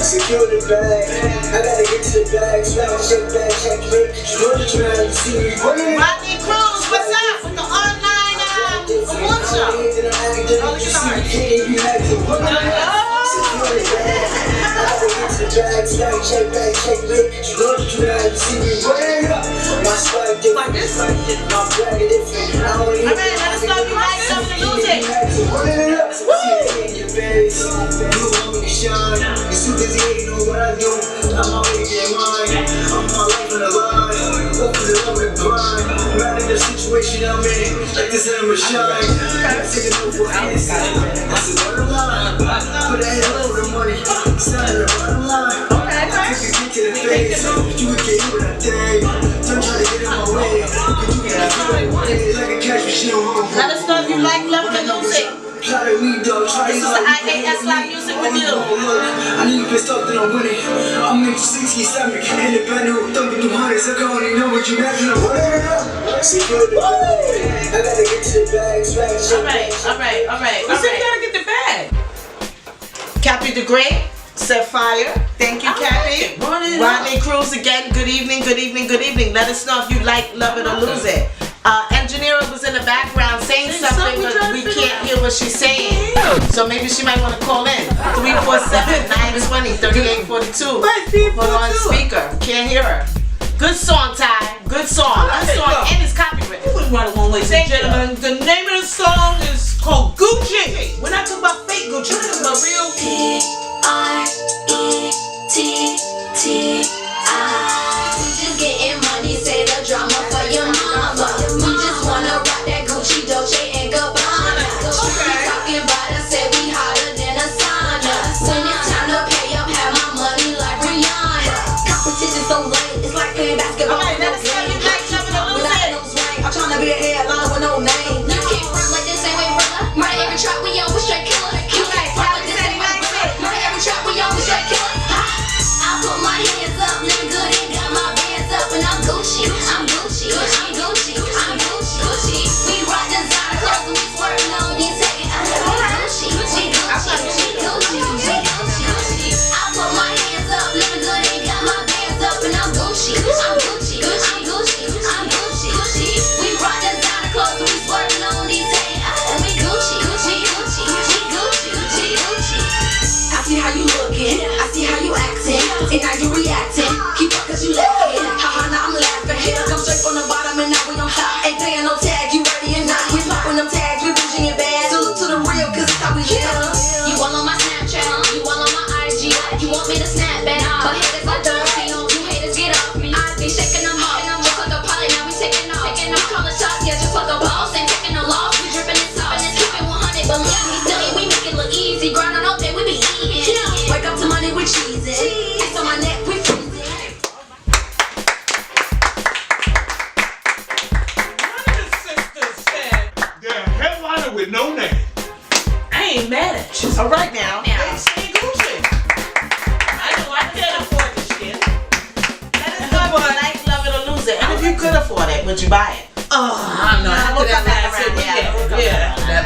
Secure the bag, I gotta get to the bag. Check back, checkmate. Control the drive, you see me running. Rodney Cruz, what's up with the online award show? You see me hitting, you have to run around. Secure the bag, I gotta get to the bag. Check back, checkmate. Control the drive, you see me running up. My swag different, my brag different. Alright, let us know if you like something to lose it. Run it up, so see your face. You want me to shine. You're too busy hating on what I do. I'm always getting mine. I'm my life on the line. Up to the love and grind. Mad at the situation I'm in. Like this hammer shine. Taking over for innocent. That's the bottom line. Put a head over the money. Sign the bottom line. If you get to the face, you can get hit with a day. Don't try to get in my way. Cause you can get like a cash machine. Let us know if you like Love to Lose It. This is the iAS Live Music Review. I need to get stuff that I'm winning. I'm in 67, independent, thumping through hundreds. I can only know what you imagine. I'm running up. Secure the bag. I gotta get to the bag. Alright. You said you gotta get the bag. Cappy the Great said fire. Thank you, Cappy. Rodney Cruz again. Good evening. Let us know if you like Love It or Lose It. Engineer was in the background saying something, but we can't hear what she's saying. So maybe she might want to call in. 347-920-3842. Put on speaker. Can't hear her. Good song, Ty. Good song. And it's copyrighted. Ladies and gentlemen, the name of the song is called Gucci. We're not talking about fake Gucci, we're talking about real P-R-E-T-T-I. We just getting money, say the drama for your mama. We just wanna rock that Gucci, Dolce, and Gabbana. Talking about us, say we hotter than a sauna. When it's time to pay up, have my money like Rihanna. Competition so late, it's like playing basketball. Alright, let us know if you like Love It or Lose It. I'm trying to be a headliner with no name. You can't front like this, ain't way brother. Murder every track we on with straight killer. You can't front like this, ain't way brother. Murder every track we on with straight killer. I put my hands up, living good and got my bands up, and I'm Gucci. I'm Gucci. I'm Gucci. I'm Gucci. Gucci. We rock designer clothes and we swerving on these hating. Gucci. Gucci. Gucci. Gucci. Gucci. I put my hands up, living good and got my bands up, and I'm Gucci. I'm Gucci. I'm Gucci. I'm Gucci. Gucci. We rock designer clothes and we swerving on these hating. And we Gucci. Gucci. Gucci. Gucci. Gucci. Gucci. I see how you looking. I see how you acting. And now you reacting. Keep up cause you laughing. Haha, now I'm laughing. Hit come straight from the bottom and now we on top. Ain't paying no tag, you ready or not? We popping them tags, we bougie and bad. Salute to the real cause it's how we live. You all on my Snapchat, you all on my IG. You want me to snap back, but haters I don't see them. You haters get off me. I be shaking them off. Just like a pilot, now we taking off. We call the shots, yeah, just like a boss. Ain't taking no loss, we dripping this sauce. Keep it 100, believe me, silly. We make it look easy. Grinding all day, we be eating. Wake up to money with cheese. It's on my neck, we freezing. One of the sisters said They're a headliner with no name. I ain't mad at you. Alright now. They say Gucci. I can't afford this shit. Let us know if you like Love It or Lose It. And if you could afford it, would you buy it? I know. After that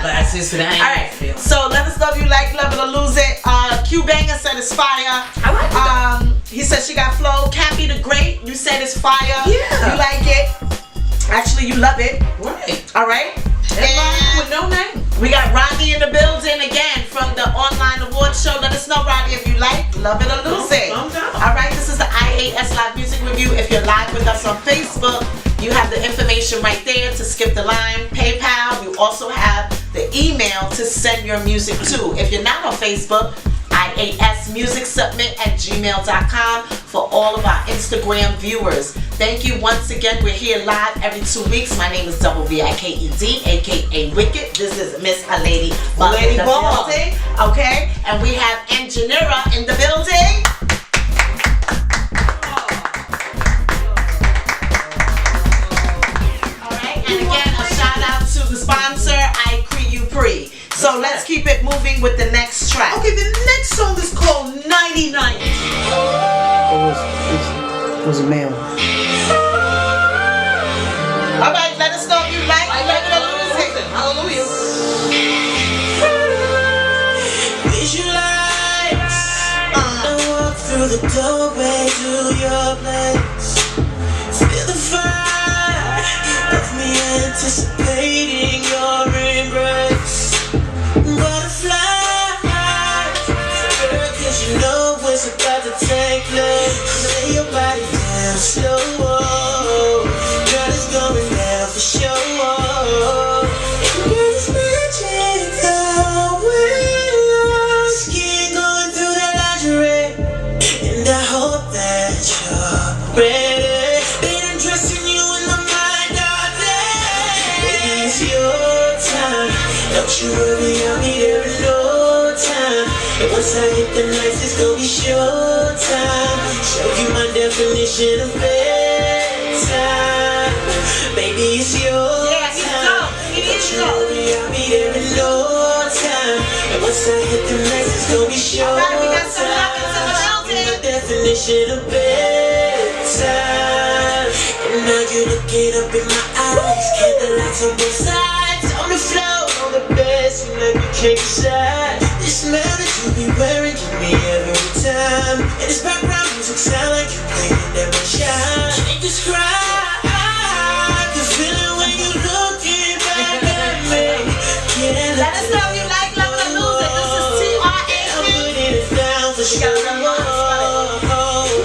last incident, I Alright, so let us know if you like Love It or Lose It. Q Banger said it's fire. I like it. He said she got flow. Cappy the Great, you said it's fire. Yeah. You like it. Actually, you love it. Right. Alright. Headliner with no name. We got Rodney in the building again from the online award show. Let us know, Rodney, if you like Love It or Lose It. Alright, this is the iAS Live Music Review. If you're live with us on Facebook, you have the information right there to skip the line. PayPal. You also have the email to send your music to. If you're not on Facebook, iasmusicsubmit@gmail.com for all of our Instagram viewers. Thank you once again. We're here live every 2 weeks. My name is VViked, aka Wicked. This is Miss Lady Buggg in the building. Okay, and we have Engineer in the building. Alright, and again a shout out to the sponsor, iCreU. So let's keep it moving with the next track. Okay, the next song is called 99. It was a male. Alright, let us know if you like Love It or Lose It. Hallelujah. Visualize the world the doorway to your place. Feel the fire of me anticipating your embrace. Butterfly, girl, 'cause you know what's about to take place. Lay your body down slow. Girl, it's going down for sure. Girl, it's magic the way your skin going through that lingerie. And I hope that you're ready. Been dressing you in my mind all day. Baby, it's your time. Don't you worry, I'll be there in no time. And once I hit the lights, it's gonna be showtime. Show you my definition of bedtime. Baby, it's your time. Don't you worry, I'll be there in no time. And once I hit the lights, it's gonna be showtime. My definition of bedtime. And now you're looking up in my eyes. Candlelights on both sides. On the floor, on the bed, so now you can't decide. This smell that you be wearing give me every time. And this background music sound like you playing at my shine. Can't describe the feeling when you looking back at me. Can't Let us know if you like Love It or Lose It. This is I'm putting it down for sure. Girl,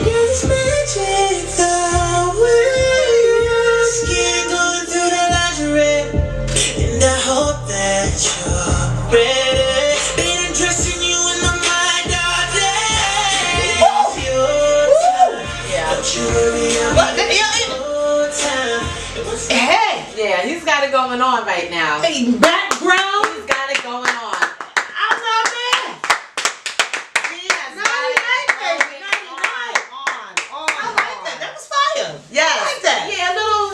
it's magic the way your skin going through that lingerie. And I hope that you're ready. Been dressing you in my mind all day. It's your time. Don't you worry, I'll be there your time. Hey, Yeah, he's got it going on right now. hey, background. He's got it going on. I'm not mad. He has got 99, it baby, going 99. on. I like that. That was fire. Yes. I like that. Yeah, a little.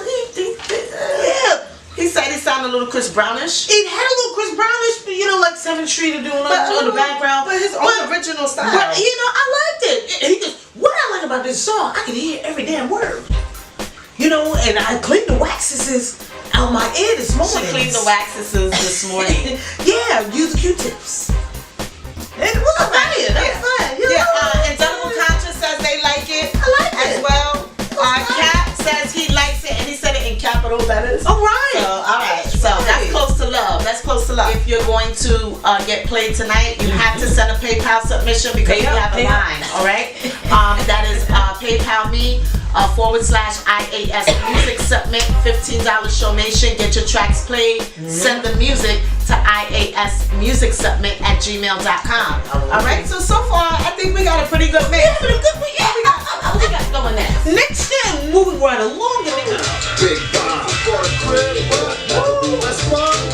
Yeah. He said he sounded a little Chris Brownish. It had a little Chris Brownish, but you know, like 7th Street or doing on the background. But his own original style. But you know, I liked it. And he goes, what I like about this song, I can hear every damn word. You know, and I cleaned the waxes out my ear this morning. She cleaned the waxes this morning. Yeah, use the Q-tips. And it was fire. That was fire. You know? Indelible Conscious says they like it. I like as it. well. Cap says he likes it, and he said it in capital letters. All right. So, all right. So that's close to love. That's close to love. If you're going to get played tonight, you have to send a PayPal submission because you have a line. All right. That is PayPal me /IAS music submit $15 donation. Get your tracks played. Send the music to iasmusicsubmit@gmail.com. All right. So far, I think we got a pretty good mix. Yeah, pretty good. Yeah, What we got going next? next thing, moving right along. Big bomb.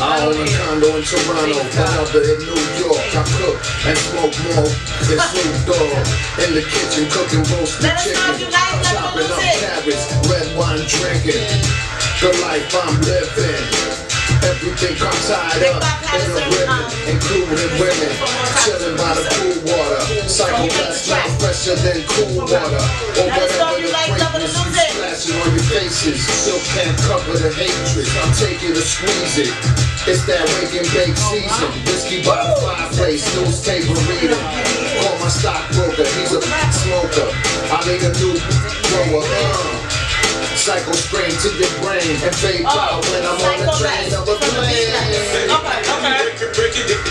I own a condo in Toronto, another in New York. I cook and smoke more than Snoop Dogg. In the kitchen cooking roasted Let us know if chicken. you like Love It or Chopping Lose up It. carrots, red wine drinking. The life I'm living. Everything I'm tied Big up Bob in the Patterson, ribbon, including women. Chilling by the pool water. Psychopath smell fresher than cool water. Or Let us know whatever if you the like Love It or fragrance Lose you It. splashing on your faces. Still can't cover the hatred. I'm taking to squeeze it. It's that wake and bake season. Whiskey by the fireplace, newspaper reading. Call my stockbroker, he's a smoker. I need a new grower. Psycho strain to your brain and fade out when I'm on the train of a plane. Break it down.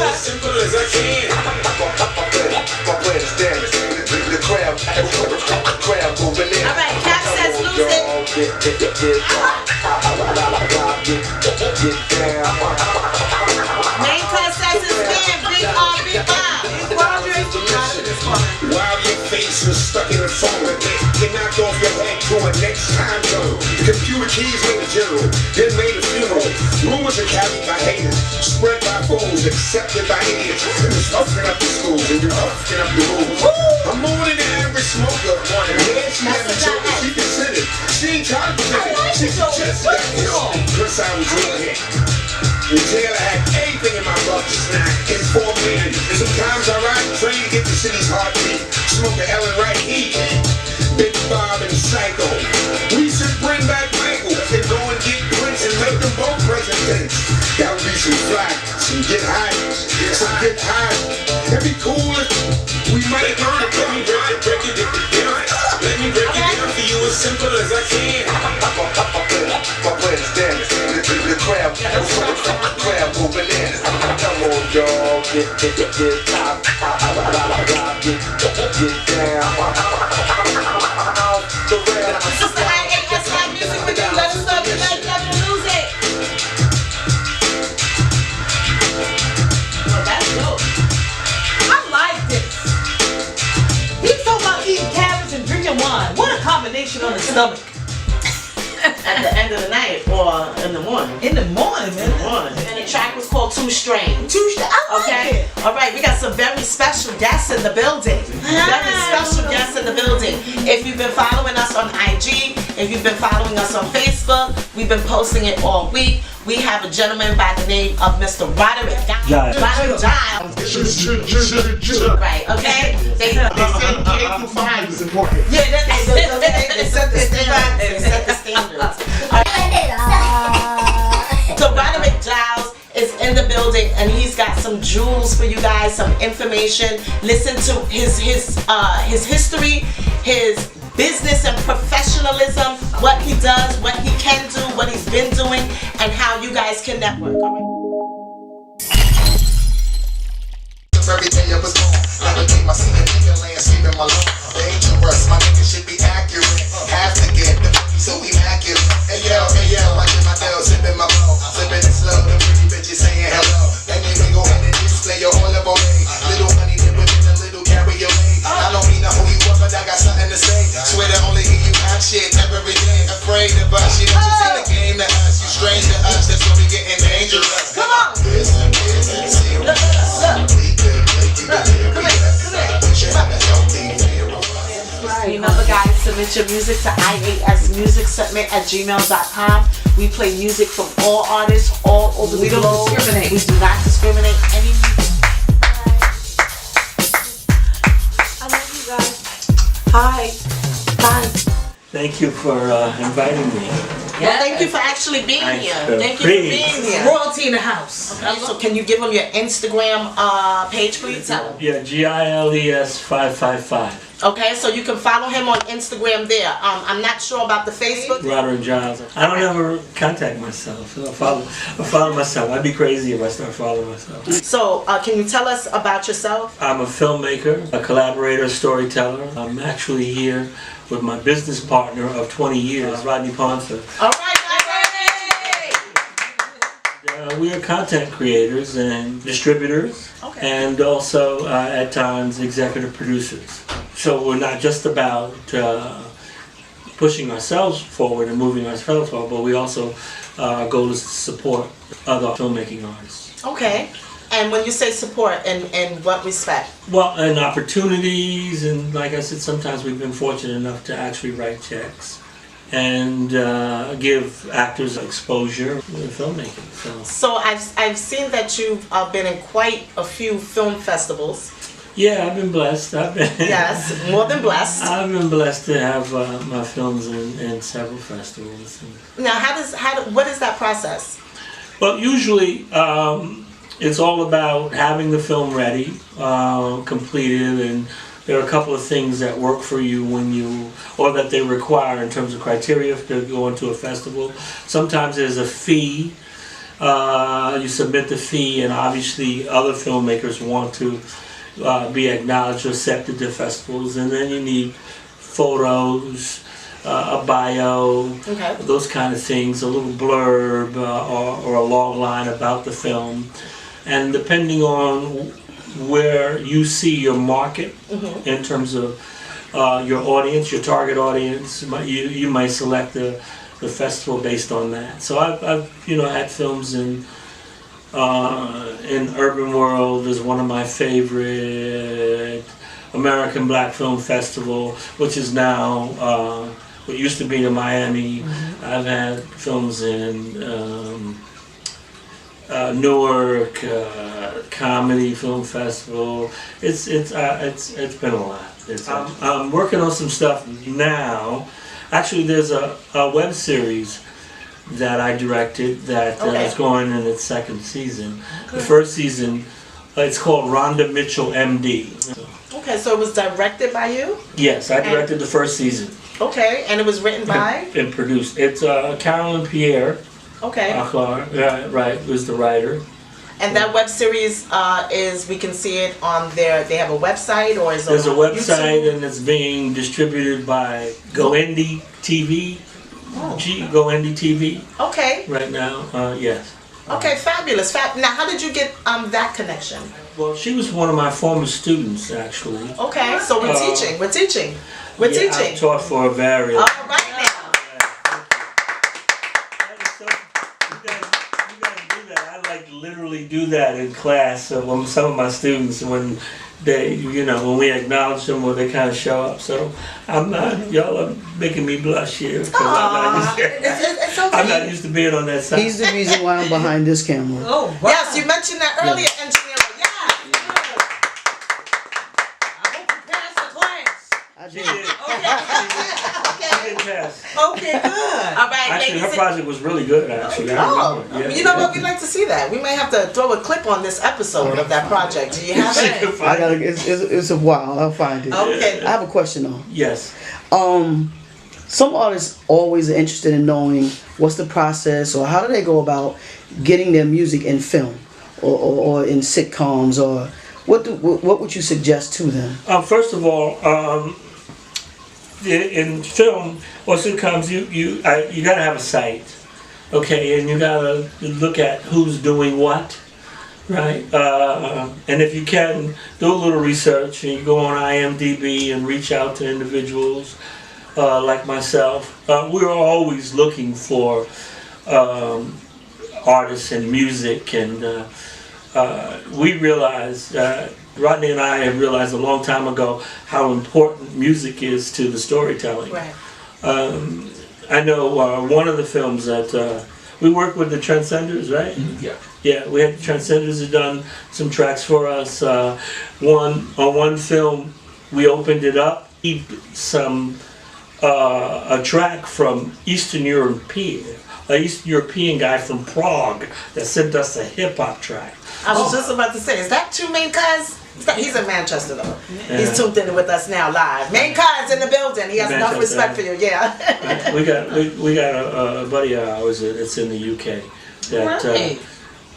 As simple as I can. My plan is damaged. The crowd moving in. All right, Cap says lose it. Get down. Main class says it's been Big Bob. While your face was stuck in the phone, they knocked off your head to a next time zone. Computer keys made a general, then made a funeral. Rumors are carried by haters, spread by fools, accepted by idiots. It's fucking up the schools and you're fucking up the rules. I'm more than the average smoker. Yeah, she never told me she considered. She ain't trying to present it. She just got it. Plus I was real hit. The jail had anything in my blood to snack. Inform me. Sometimes I ride the train to get the city's heartbeat. Smoke a Ellen right heat. Big Bob and Psycho. We should bring back Michael and go and get Prince and make them both presidents. That would be some flack, some get high, some get high. It'd be cool if we y'all get top, get down. This is the iAS Live Music with you. Let us know if you like that music. Oh, that's dope. I like this. He's talking about eating cabbage and drinking wine. What a combination on the stomach. At the end of the night or in the morning. In the morning, man. And the track was called Too Strange. Tuesday. I like Okay. it. All right. We got some very special guests in the building. Very special guests in the building. If you've been following us on IG, if you've been following us on Facebook, we've been posting it all week. We have a gentleman by the name of Mr. Roderick Giles. Roderick Giles. Right. Okay. They said K through 5 is important. Yeah, they set the standards. They set the standards. All right. So Roderick Giles is in the building, and he's got some jewels for you guys, some information. Listen to his history, his business and professionalism, what he does, what he can do, what he's been doing, and how you guys can network. All right? Every day I was born, navigate my scene, nigga landscape in my lawn. Dangerous, my nigga should be accurate. Have to get the so immaculate. Hey yo, I get my tail, sipping my blow, sipping it slow. The pretty bitches saying hello. That name we go ahead and display your all up on me. Little honey dip within a little cabriolet. I don't mean to hold you up, but I got something to say. Swear to only hear you have shit every day. Afraid of us, you don't just ain't a game to us. You strange to us, that's when we getting dangerous. Come on. Listen, serious. We could make you Remember, guys, submit your music to iASmusicsubmit@gmail.com. We play music from all artists all over the globe. We don't discriminate. We do not discriminate any music. I love you guys. Hi. Bye. Thank you for inviting me. Well, thank you for actually being Thanks, here. Bill. Thank you for Please. being here. Royalty in the house. Okay, so can you give them your Instagram page, please? Tell them. Yeah, GILES 555. Okay, so you can follow him on Instagram there. I'm not sure about the Facebook. Roderick Giles. I don't ever contact myself. I follow myself. I'd be crazy if I start following myself. So, can you tell us about yourself? I'm a filmmaker, a collaborator, storyteller. I'm actually here with my business partner of 20 years, Rodney Ponser. All right, We are content creators and distributors, and also at times executive producers. So we're not just about pushing ourselves forward and moving ourselves forward, but we also, our goal is to support other filmmaking artists. Okay. And when you say support, in what respect? Well, and opportunities, and like I said, sometimes we've been fortunate enough to actually write checks and give actors exposure in filmmaking. So I've seen that you've been in quite a few film festivals. Yeah, I've been blessed. Yes, more than blessed. I've been blessed to have my films in several festivals. Now, what is that process? Well, usually it's all about having the film ready, completed, and there are a couple of things that work for you or that they require in terms of criteria to go into a festival. Sometimes there's a fee. You submit the fee, and obviously other filmmakers want to be acknowledged or accepted to festivals, and then you need photos, a bio, those kind of things, a little blurb or a long line about the film, and depending on where you see your market in terms of your audience, your target audience, you might select the festival based on that. So I've had films in Urban World is one of my favorite. American Black Film Festival, which is now what used to be the Miami. I've had films in Newark, Comedy Film Festival. It's been a lot. I'm working on some stuff now. Actually, there's a web series that I directed that is going in its second season. The first season, it's called Rhonda Mitchell MD. Okay, so it was directed by you? Yes, I directed the first season. Okay, and it was written by? And produced. It's Carolyn Pierre. Okay. Right, was the writer. And that web series is, we can see it on their, they have a website, or is it There's a on website YouTube? and it's being distributed by GoIndie TV. GoIndie TV Okay, right now. Yes. okay, fabulous. Now, how did you get that connection? Well, she was one of my former students, actually. Okay, so we're teaching. We're teaching. We're Yeah, teaching. I've taught for a very. All right now. You guys do that. I like literally do that in class. When some of my students, when they, when we acknowledge them, or they kind of show up. So I'm not. Y'all are making me blush here because It's okay. I'm not used to being on that side. He's the reason why I'm behind this camera. Oh, wow. Yes, you mentioned that earlier, engineer. Yeah. I hope you passed the class. I She did. did. She did pass. Okay, good. All right, Actually, her ladies. project was really good. Actually, I Oh, remember. Yeah, you know what? We'd like to see that. We may have to throw a clip on this episode of that project. Do you have She it? could I find gotta. it. It's a while. I'll find it. Okay. I have a question though. Yes. Some artists always are interested in knowing what's the process or how do they go about getting their music in film or in sitcoms, or what would you suggest to them? First of all, in film or sitcoms, you gotta have a site, okay, and you gotta look at who's doing what, right? And if you can, do a little research and you go on IMDb and reach out to individuals like myself. We're always looking for artists and music, and we realized. Rodney and I have realized a long time ago how important music is to the storytelling. Right. I know one of the films that we worked with the Transcenders, right? Yeah. Yeah, we had the Transcenders have done some tracks for us. One film, we opened it up, a track from Eastern European guy from Prague that sent us a hip hop track. I was just about to say, is that two main cuz? He's in Manchester though. He's tuned in with us now live. Main cuz in the building. He has enough Manchester. respect for you. Yeah. We got a buddy of ours that's in the UK that Right.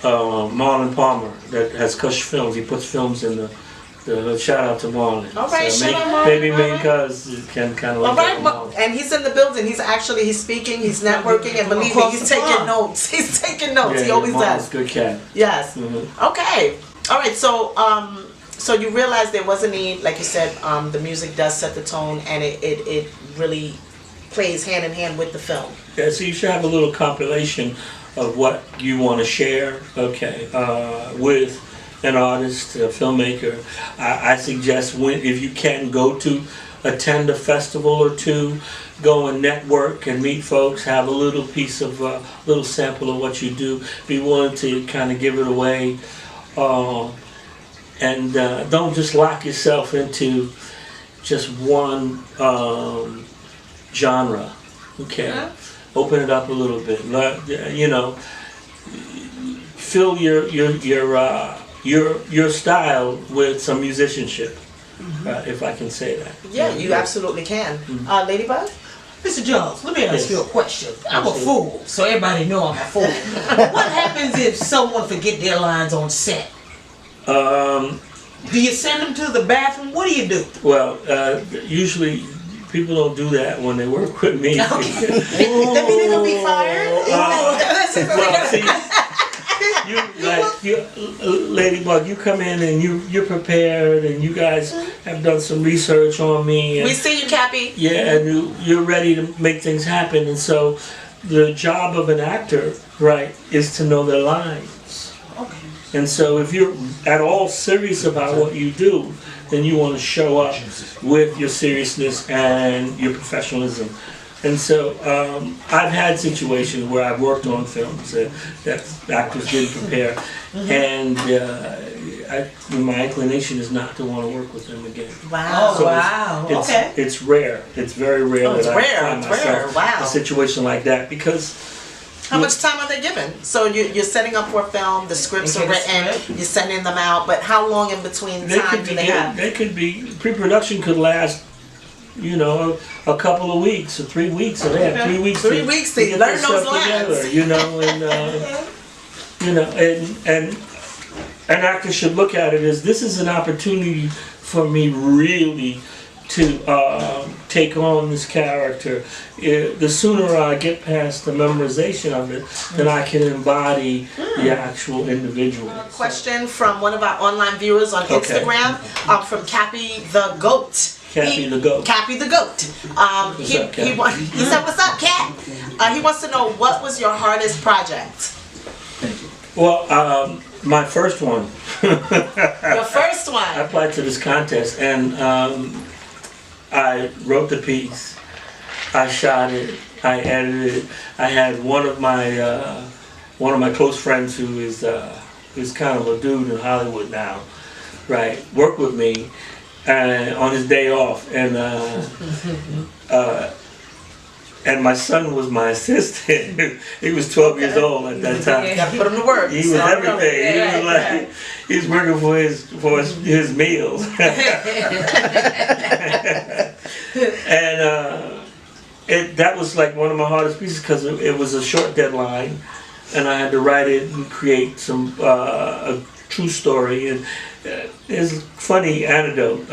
Marlon Palmer that has Kush Films. He puts films in the shout out to Marlon. All right, So shout out Marlon, maybe all main right. cuz can kind of All look right, at Marlon. and he's in the building. He's speaking, he's networking, and believe me, Across he's the taking pond. notes. He's taking notes. He Yeah, always Marlon's does. a good cat. Yes. Mhm. Okay. All right. So, so you realized there was a need, like you said, the music does set the tone, and it really plays hand in hand with the film. Yeah, so you should have a little compilation of what you want to share, okay, with an artist, a filmmaker. I suggest if you can attend a festival or two, go and network and meet folks, have a little piece of, little sample of what you do, be willing to kind of give it away, and don't just lock yourself into just one genre, okay? Yeah. Open it up a little bit, fill your style with some musicianship, if I can say that. Yeah, you absolutely can. Ladybug? Mr. Jones, let me ask Yes. you a question. I'm a Absolutely. fool, so everybody know I'm a fool. What happens if someone forget their lines on set? Um, Do you send them to the bathroom? What do you do? well, usually people don't do that when they work with me. That mean they're gonna be fired? Well, see, Ladybug, you come in and you're prepared, and you guys have done some research on me. And, We see you, Cappy. yeah, and you're ready to make things happen. And so, the job of an actor, right, is to know their lines. Okay. And so, if you're at all serious about what you do, then you want to show up with your seriousness and your professionalism. And so I've had situations where I've worked on films that actors didn't prepare, and my inclination is not to want to work with them again. Wow. Oh, wow. It's, Okay. it's rare. It's very rare Oh, it's that rare. I find It's rare. myself Wow. in a situation like that, because How much time are they given? So you're setting up for a film, the scripts They are get a written, script. you're sending them out, but how long in between time do they have? They could be pre-production could last, a couple of weeks or 3 weeks. So they have 3 weeks. 3 weeks to get learn their those stuff lines. together, and an actor should look at it as this is an opportunity for me really to take on this character. The sooner I get past the memorization of it, then I can embody the actual individual. Question from one of our online viewers on Instagram, from Cappy the Goat. Cappy the Goat. Cappy the Goat. He said, "What's up, Cat?" He wants to know, what was your hardest project? Well, my first one. Your first one. I applied to this contest, and I wrote the piece. I shot it. I edited it. I had one of my close friends who's kind of a dude in Hollywood now, right? Work with me on his day off, and my son was my assistant. He was 12 years old at that time. You gotta put him to work. He was everything. He was like, he was working for his meals. And that was like one of my hardest pieces because it was a short deadline, and I had to write it and create a true story. And there's a funny anecdote.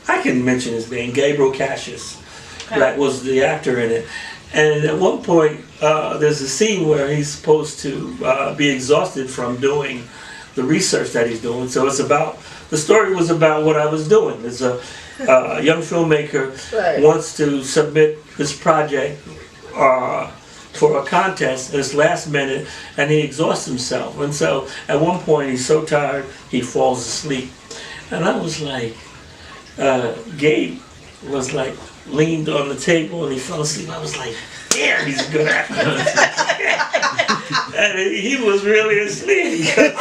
I can mention his name, Gabriel Cassius. That was the actor in it. And at one point, there's a scene where he's supposed to be exhausted from doing the research that he's doing. So the story was about what I was doing. There's a young filmmaker wants to submit this project for a contest, and it's last minute, and he exhausts himself. And so at one point, he's so tired, he falls asleep. And I was like, Gabe was like, leaned on the table and he fell asleep. I was like, damn, he's a good actor. And he was really asleep. Because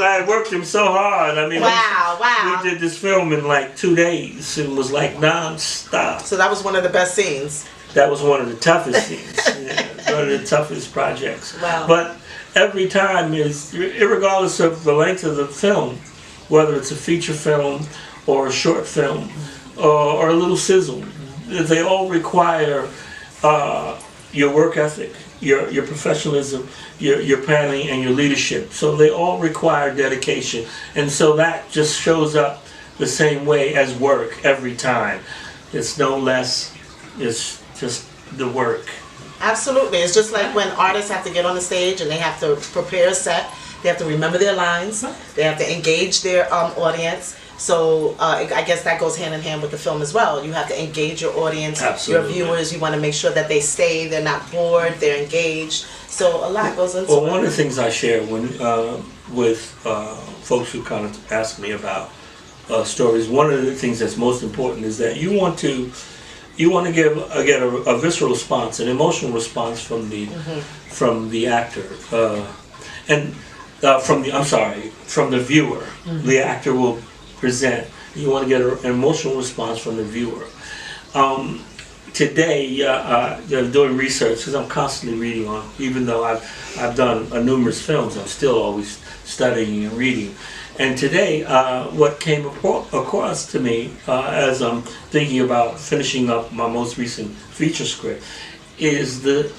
I had worked him so hard. I mean, we did this film in like 2 days. It was like non-stop. So that was one of the best scenes. That was one of the toughest scenes. One of the toughest projects. Wow. But every time regardless of the length of the film, whether it's a feature film or a short film, or a little sizzle, they all require your work ethic, your professionalism, your planning, and your leadership. So they all require dedication, and so that just shows up the same way as work every time. It's no less. It's just the work. Absolutely. It's just like when artists have to get on the stage and they have to prepare a set. They have to remember their lines. They have to engage their audience. So I guess that goes hand in hand with the film as well. You have to engage your audience, your viewers. You want to make sure that they stay, they're not bored, they're engaged. So a lot goes into it. Well, one of the things I share with folks who kind of ask me about stories, one of the things that's most important is that you want to get a visceral response, an emotional response from the actor, from the viewer. The actor will present. You want to get an emotional response from the viewer. Today, doing research, because I'm constantly reading on, even though I've done numerous films, I'm still always studying and reading. And today, what came across to me as I'm thinking about finishing up my most recent feature script is that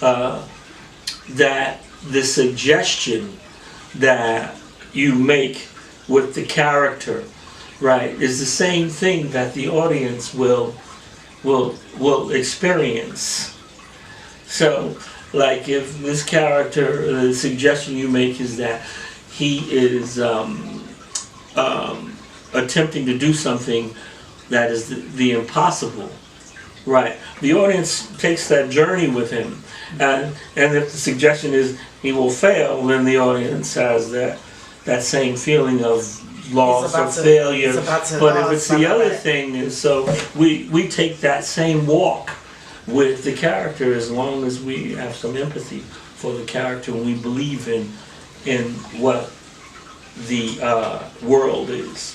the suggestion that you make with the character, right, is the same thing that the audience will experience. So, like if this character, the suggestion you make is that he is attempting to do something that is the impossible, right? The audience takes that journey with him, and if the suggestion is he will fail, then the audience has that same feeling of loss or failure. But if it's the other thing, and so we take that same walk with the character as long as we have some empathy for the character and we believe in what the world is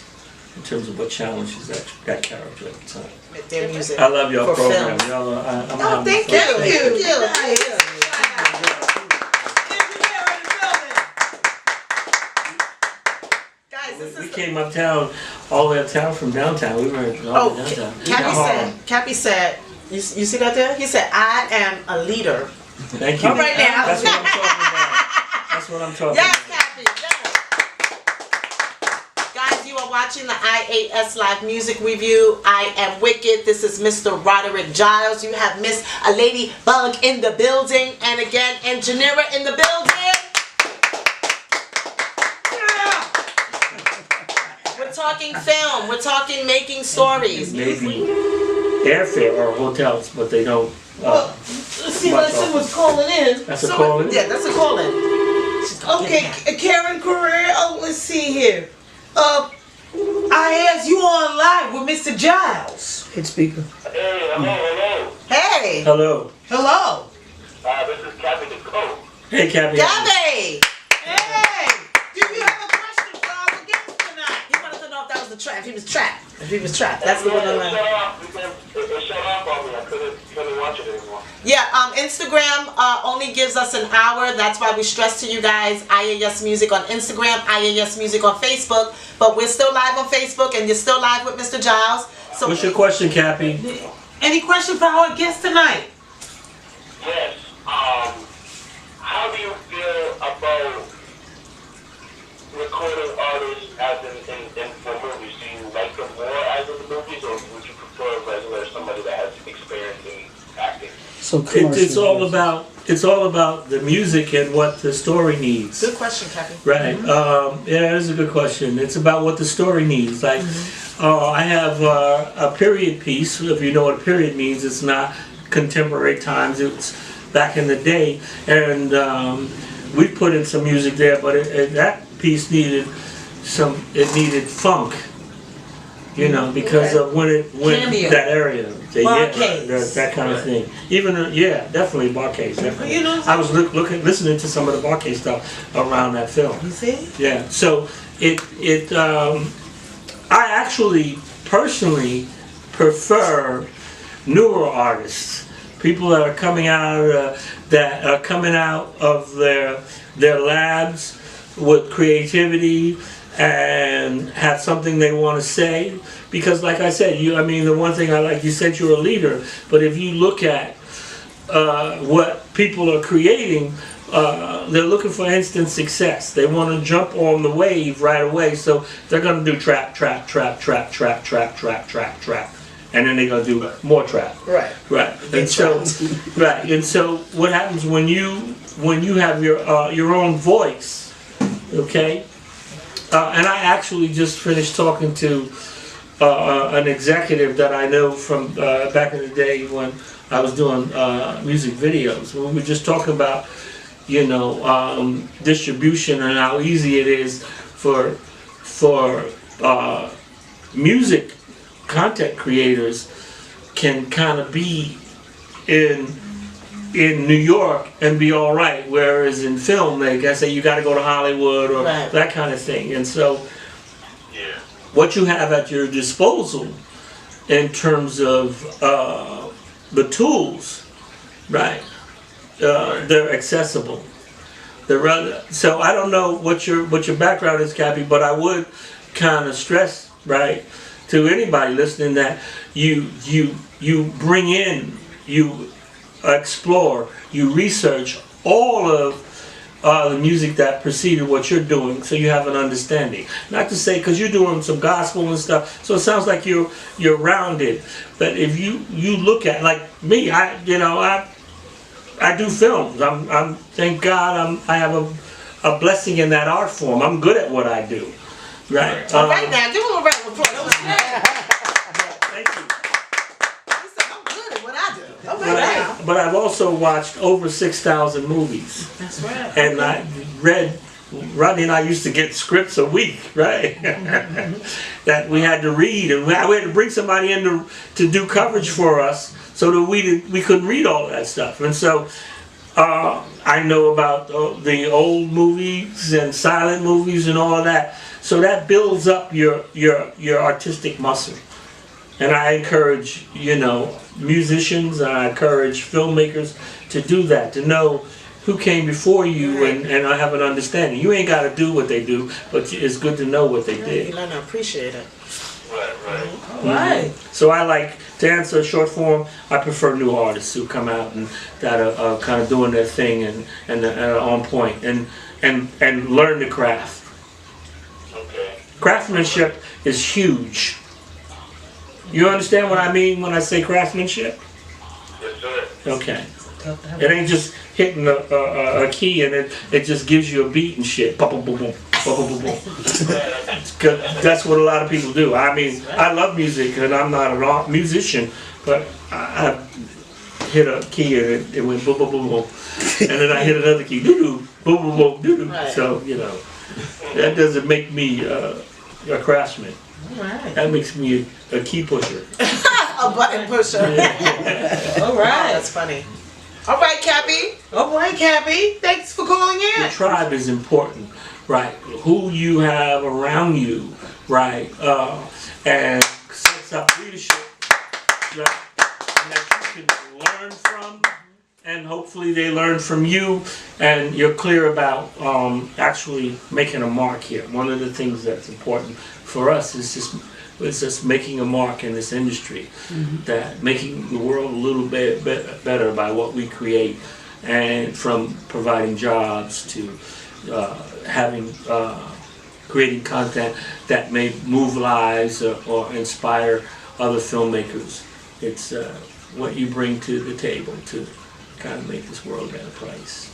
in terms of what challenges that character at the time. Their music. I love y'all program. Y'all, thank you. We came uptown, all the way uptown from downtown. We were all downtown. Cappy said, you see that there? He said, I am a leader. Thank you. All right now. That's what I'm talking about. That's what I'm talking about. Yes, Cappy. Yes. are watching the iAS Live Music Review. I am Wicked. This is Mr. Roderick Giles. You have Miss a Lady Buggg in the building. And again, Engineer in the building. Yeah. We're talking film. We're talking making stories. Maybe airfare or hotels, but they don't. Let's see what's calling in. That's a call in? Yeah, that's a call in. Okay, Karen Correa. Oh, let's see here. iAS, you on live with Mr. Giles. Hit speaker. Hey, hello. Hey. Hello. Hello. This is Captain the Coach. Hey, Captain. Gabby. Hey. Do you have a question for our guest tonight? He wanted to know if that was the trap. If he was trapped. If he was trapped. That's the one on line. It shut off on me. I couldn't watch it anymore. Yeah, Instagram only gives us an hour. That's why we stress to you guys iAS Music on Instagram, iAS Music on Facebook. But we're still live on Facebook, and you're still live with Mr. Giles. So What's your question, Cappy? Any question for our guest tonight? Yes. How do you feel about recording artists as in for movies? Do you like them more as in the movies, or would you prefer regular somebody that has experience in acting? So It's all about the music and what the story needs. Good question, Kathy. Right. Yeah, it's a good question. It's about what the story needs. Like, I have a period piece. If you know what a period means, it's not contemporary times. It's back in the day, and we put in some music there. But that piece needed needed funk. You know, because of when it went Cameo. that area, Barcades. that kind of thing. Even definitely Barcades. Definitely. You know, I was listening to some of the Barcade stuff around that film. you see? Yeah. So I actually personally prefer newer artists, people that are coming out of their labs with creativity and have something they want to say. Because like I said, the one thing I like, you said you're a leader, but if you look at what people are creating, they're looking for instant success. They want to jump on the wave right away, so they're going to do trap, and then they're going to do more trap. Right. And so what happens when you have your own voice, okay? And I actually just finished talking to an executive that I know from back in the day when I was doing music videos. We were just talking about, distribution and how easy it is for music content creators can kind of be in New York and be all right, whereas in film, like I say, you got to go to Hollywood or that kind of thing. And so, what you have at your disposal in terms of the tools, right? They're accessible. So I don't know what your background is, Cappy, but I would kind of stress, right, to anybody listening that you bring in, you explore, you research all of the music that preceded what you're doing, so you have an understanding. Not to say, because you're doing some gospel and stuff, so it sounds like you're rounded. But if you look at, like me, I do films. I'm thank God I have a blessing in that art form. I'm good at what I do. Right. All right now, give him a round of applause. Thank you. He said, I'm good at what I do. All right. But I've also watched over 6,000 movies. That's right. And I read, Rodney and I used to get scripts a week, right? That we had to read, and we had to bring somebody in to do coverage for us so that we couldn't read all of that stuff. And so I know about the old movies and silent movies and all of that. So that builds up your artistic muscle. And I encourage, musicians, and I encourage filmmakers to do that, to know who came before you and have an understanding. You ain't got to do what they do, but it's good to know what they did. You learn to appreciate it. Right. All right. So I like, to answer short form, I prefer new artists who come out and that are kind of doing their thing and are on point and learn the craft. Okay. craftsmanship is huge. You understand what I mean when I say craftsmanship? Yes, sir. Okay. It ain't just hitting a key and it just gives you a beat and shit. Boom, boom, boom, boom, boom, boom, boom. That's what a lot of people do. I mean, I love music and I'm not an art musician, but I hit a key and it went boom, boom, boom, boom. And then I hit another key, doo-doo, boom, boom, boom, doo-doo. Right. So, you know, that doesn't make me a craftsman. Alright. That makes me a key pusher. A button pusher. All Wow, right. that's funny. All right, Cappy. All right, Cappy. Thanks for calling The in. tribe is important, right? Who you have around you, right? And sets up leadership, right? And that you can learn from, and hopefully they learn from you, and you're clear about actually making a mark here. One of the things that's important for us is just making a mark in this industry, that making the world a little bit better by what we create, and from providing jobs to creating content that may move lives or inspire other filmmakers. It's what you bring to the table to kind of make this world a better place.